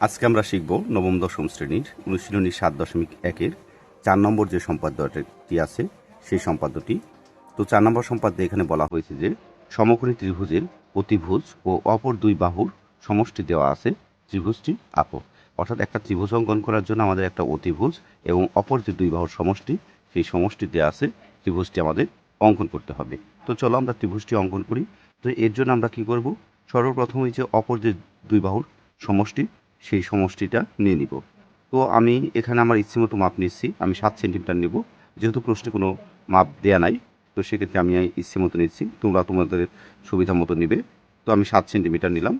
আজকে আমরা শিখব নবম দশম শ্রেণীর অনুশীলনী 7.1-এর 4 নম্বর যে সম্পাদ্যটি আছে সেই সম্পাদ্যটি। তো 4 নম্বর সম্পাদ্যে এখানে বলা হয়েছে যে সমকোণী ত্রিভুজের অতিভুজ ও অপর দুই বাহুর সমষ্টি দেওয়া আছে, ত্রিভুজটি আঁকো। অর্থাৎ একটা ত্রিভুজ অঙ্কন করার জন্য আমাদের একটা অতিভুজ এবং অপর যে দুই বাহুর সমষ্টি, সেই সমষ্টি দেওয়া আছে, ত্রিভুজটি আমাদের অঙ্কন করতে হবে। তো চলো আমরা ত্রিভুজটি অঙ্কন করি। তো এর জন্য আমরা কি করব, সর্বপ্রথমে যে অপর যে দুই বাহুর সমষ্টি সেই সমষ্টিটা নিয়ে নিব। তো আমি এখানে আমার ইচ্ছে মতো মাপ নিচ্ছি, আমি 7 সেন্টিমিটার নেব। যেহেতু প্রশ্নে কোনো মাপ দেয়া নাই, তো সেক্ষেত্রে আমি ইচ্ছে মতো নিচ্ছি, তোমরা তোমাদের সুবিধা মতো নিবে। তো আমি 7 সেন্টিমিটার নিলাম।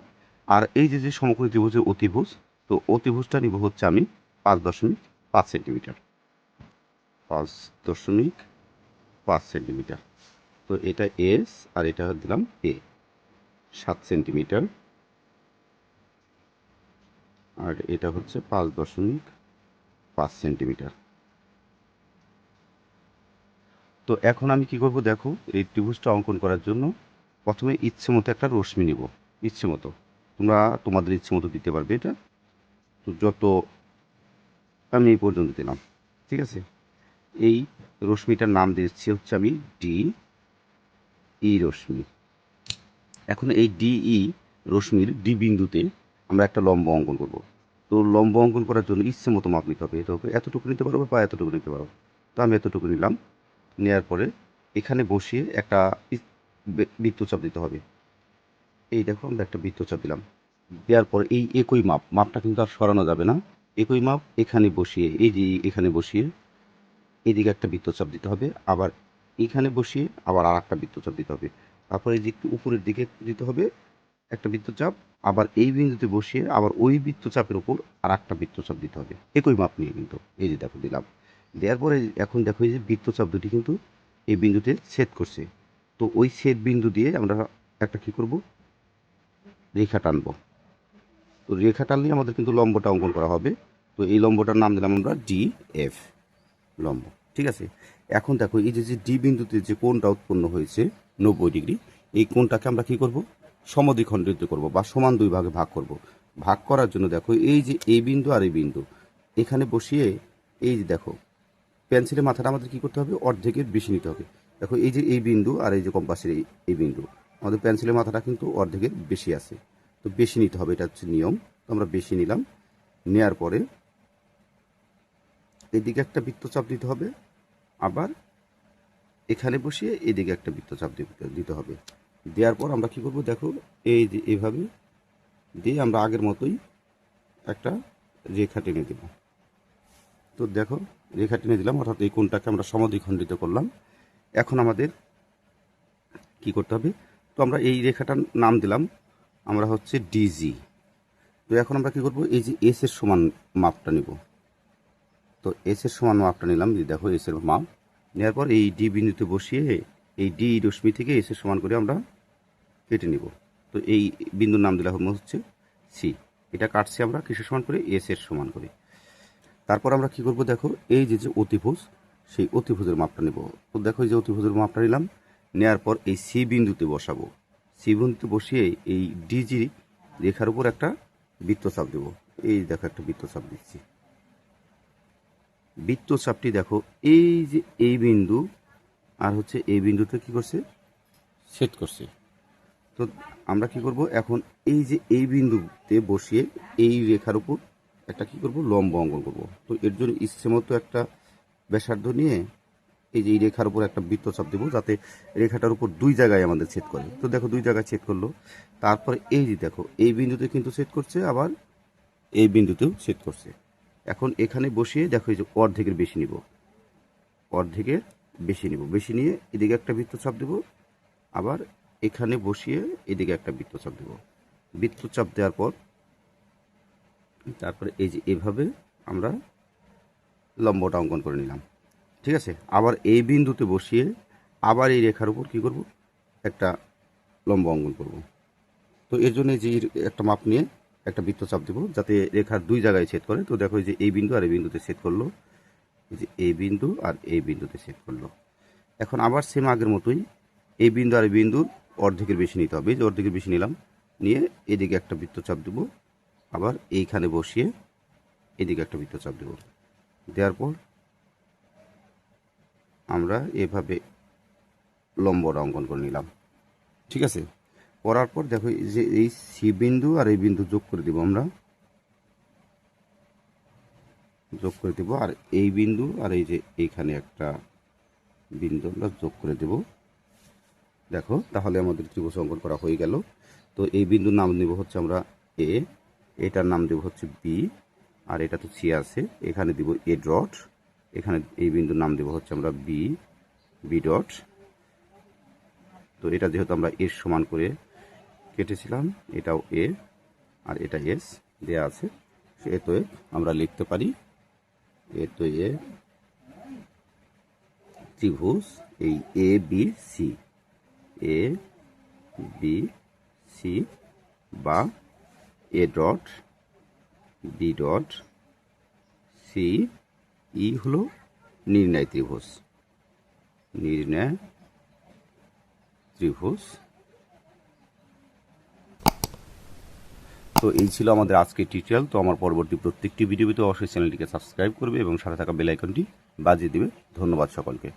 আর এই যে যে সমকোণী ত্রিভুজের অতিভুজ, তো অতিভুজটা নিব হচ্ছে আমি 5.5 সেন্টিমিটার, 5.5 সেন্টিমিটার। তো এটা এস আর এটা দিলাম এ, 7 সেন্টিমিটার। আর এটা হচ্ছে 5.5 সেন্টিমিটার। তো এখন আমি কি করব, দেখো এই ত্রিভুজটা অঙ্কন করার জন্য প্রথমে ইচ্ছে মতো একটা রশ্মি নিব। ইচ্ছে মতো, তোমরা তোমাদের ইচ্ছে মতো দিতে পারবে এটা। তো যত, আমি এই পর্যন্ত দিলাম, ঠিক আছে। এই রশ্মিটার নাম দিচ্ছি হচ্ছে আমি ডি ই রশ্মি। এখন এই ডি ই রশ্মির ডি বিন্দুতে আমরা একটা লম্ব অঙ্কন করব। তো লম্ব অঙ্কন করার জন্য ইচ্ছে মতো মাপ নিতে হবে। এটা হবে এতটুকু নিতে পারবো বা এতটুকু নিতে পারবো। তো আমি এতটুকু নিলাম। নেওয়ার পরে এখানে বসিয়ে একটা বৃত্তচাপ দিতে হবে। এই দেখো আমরা একটা বৃত্তচাপ দিলাম। দেওয়ার পরে এই একই মাপটা কিন্তু আর সরানো যাবে না। একই মাপ এখানে বসিয়ে, এই যে এখানে বসিয়ে এদিকে একটা বৃত্তচাপ দিতে হবে, আবার এখানে বসিয়ে আবার আর একটা বৃত্তচাপ দিতে হবে। তারপরে এই যে একটু উপরের দিকে দিতে হবে একটা বৃত্তচাপ, আবার এই বিন্দুতে বসিয়ে আবার ওই বৃত্তচাপের উপর আর একটা বৃত্তচাপ দিতে হবে, একই মাপ নিয়ে কিন্তু। এই যে দেখো দিলাম। দেওয়ার পরে এখন দেখো এই যে বৃত্তচাপ দুটি কিন্তু এই বিন্দুতে ছেদ করছে। তো ওই ছেদ বিন্দু দিয়ে আমরা একটা কী করব, রেখা টানবো। তো রেখা টানলে আমাদের কিন্তু লম্বটা অঙ্কন করা হবে। তো এই লম্বটার নাম দিলাম আমরা ডি এফ, লম্ব, ঠিক আছে। এখন দেখো এই যে যে ডি বিন্দুতে যে কোণটা উৎপন্ন হয়েছে 90 ডিগ্রি, এই কোণটাকে আমরা কি করব, সমদ্বিখণ্ডিত করব বা সমান দুই ভাগে ভাগ করব। ভাগ করার জন্য দেখো এই যে এই বিন্দু আর এই বিন্দু এখানে বসিয়ে, এই যে দেখো পেন্সিলের মাথাটা আমাদের কি করতে হবে, অর্ধেকের বেশি নিতে হবে। দেখো এই যে এই বিন্দু আর এই যে কম্পাসের এই বিন্দু, আমাদের পেন্সিলের মাথাটা কিন্তু অর্ধেকের বেশি আছে, তো বেশি নিতে হবে, এটা হচ্ছে নিয়ম। তো আমরা বেশি নিলাম। নেয়ার পরে এদিকে একটা বৃত্তচাপ দিতে হবে, আবার এখানে বসিয়ে এদিকে একটা বৃত্তচাপ দিতে হবে। দেওয়ার পর আমরা কি করব, দেখো এই যে এইভাবে দিয়ে আমরা আগের মতোই একটা রেখা টেনে দেব। তো দেখো রেখা টেনে দিলাম, অর্থাৎ এই কোণটাকে আমরা সমদ্বিখণ্ডিত করলাম। এখন আমাদের কি করতে হবে, তো আমরা এই রেখাটার নাম দিলাম আমরা হচ্ছে ডিজি। তো এখন আমরা কি করব, এই যে এস এর সমান মাপটা নিব। তো এস এর সমান মাপটা নিলাম, যে দেখো এস এর মাপ নেওয়ার পর এই ডি বিন্দুতে বসিয়ে এই ডি রশ্মি থেকে এস এর সমান করে আমরা কেটে নিব। তো এই বিন্দুর নাম দিলাম হচ্ছে সি। এটা কাটছি আমরা কিসের সমান করে, এস এর সমান করে। তারপর আমরা কি করব, দেখো এই যে যে অতিভুজ, সেই অতিভুজের মাপটা নেব। তো দেখো এই যে অতিভুজের মাপটা নিলাম, নেওয়ার পর এই সি বিন্দুতে বসাবো। সি বিন্দুতে বসিয়ে এই ডিজি রেখার উপর একটা বৃত্তচাপ দেব। এই দেখো একটা বৃত্তচাপ দিচ্ছি। বৃত্তচাপটি দেখো এই যে এই বিন্দু আর হচ্ছে এই বিন্দুতে কি করছে, ছেদ করছে। তো আমরা কি করব, এখন এই যে এই বিন্দুতে বসিয়ে এই রেখার উপর একটা কি করব, লম্ব অঙ্কন করব। তো এর জন্য ইচ্ছে মতো একটা ব্যাসার্ধ নিয়ে এই যে এই রেখার উপর একটা বৃত্তচাপ দেবো, যাতে রেখাটার উপর দুই জায়গায় আমাদের ছেদ করে। তো দেখো দুই জায়গায় ছেদ করলো। তারপরে এই যে দেখো এই বিন্দুতে কিন্তু ছেদ করছে, আবার এই বিন্দুতেও ছেদ করছে। এখন এখানে বসিয়ে দেখো এই যে অর্ধেকের বেশি নিব, অর্ধেকের বেশি নিব, বেশি নিয়ে এদিকে একটা বৃত্তচাপ দেবো, আবার এখানে বসিয়ে এদিকে একটা বৃত্তচাপ দেব। বৃত্তচাপ দেওয়ার পর তারপরে এই যে এভাবে আমরা লম্বটা অঙ্কন করে নিলাম, ঠিক আছে। আবার এই বিন্দুতে বসিয়ে আবার এই রেখার উপর কি করব, একটা লম্ব অঙ্কন করব। তো এর জন্য যে একটা মাপ নিয়ে একটা বৃত্তচাপ দেব, যাতে রেখার দুই জায়গায় ছেদ করে। তো দেখো যে এই বিন্দু আর এই বিন্দুতে ছেদ করলো, এই যে এই বিন্দু আর এই বিন্দুতে ছেদ করলো। এখন আবার সেম আগের মতোই এই বিন্দু আর এই বিন্দুর অর্ধেকের বেশি নিতে হবে, এই যে অর্ধেকের বেশি নিলাম, নিয়ে এদিকে একটা বৃত্তচাপ দেবো, আবার এইখানে বসিয়ে এদিকে একটা বৃত্তচাপ দেব। দেওয়ার পর আমরা এভাবে লম্বটা অঙ্কন করে নিলাম। ঠিক আছে, করার পর দেখো যে এই সি বিন্দু আর এই বিন্দু যোগ করে দেব, আমরা যোগ করে দেব। আর এই বিন্দু আর এই যে এইখানে একটা বিন্দু আমরা যোগ করে দেব। দেখো তাহলে আমাদের ত্রিভুজ অঙ্কন করা হয়ে গেল। তো এই বিন্দুর নাম দেব হচ্ছে আমরা এ, এটার নাম দেব হচ্ছে বি, আর এটা তো সি আছে, এখানে দিব এ ডট, এখানে এই বিন্দুর নাম দেব হচ্ছে আমরা বি, বি ডট। তো এটা যেহেতু আমরা এর সমান করে কেটেছিলাম, এটাও এ আর এটা এস দেয়া আছে, সেহেতু আমরা লিখতে পারি এতো এ ত্রিভুজ এই A B C, A B C বা A dot B dot C ই হলো নির্ণয় ত্রিভুজ, নির্ণয় ত্রিভুজ। তো এই ছিল আমাদের আজকের টিউটোরিয়াল। তো আমার পরবর্তী প্রত্যেকটি ভিডিওতে অবশ্যই চ্যানেলটিকে সাবস্ক্রাইব করবে এবং সাথে থাকা বেল আইকনটি বাজিয়ে দিবে। ধন্যবাদ সকলকে।